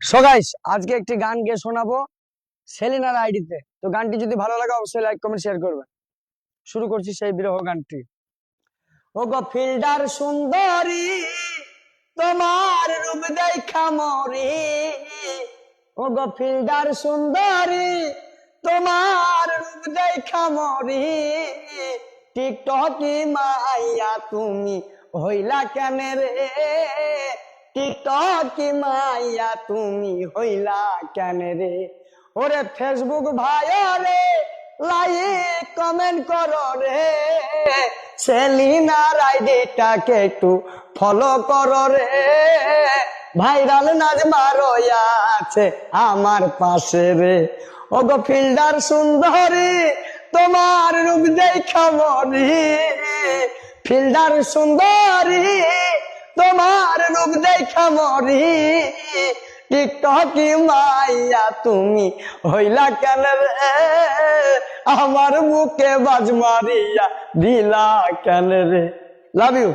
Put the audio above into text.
So guys, আজকে একটি গান গেয়ে শোনাবো সেলিনার আইডিতে। তো গানটি যদি ভালো লাগে অবশ্যই লাইক কমেন্ট শেয়ার করবেন। শুরু করছি সেই বিরহ গানটি। ও গো ফিল্ডার সুন্দরী, তোমার রূপ দেখা মরি। ও গো ফিল্ডার সুন্দরী, তোমার রূপ দেখা মরি। টিকটকি মাইয়া তুমি হইলা কেন রে? টিকটকি মাইয়া তুমি হইলা কেন রে? ওরে ফেসবুক ভাই রে, লাইক কমেন্ট করো রে। সেলিনার আইডিটাকে একটু ফলো করো রে। ভাইরাল নাচ মারো আছে আমার পাশে রে। ও গো ফিল্ডার সুন্দরী, তোমার রূপ দেখা মরি। ফিল্ডার সুন্দরী, তোমার রূপ দেখা মরি। টিকটকি মাইয়া তুমি হইলা কেন রে? আমার বুকে বাজ মারিয়া দিলা কেন রে? Love you.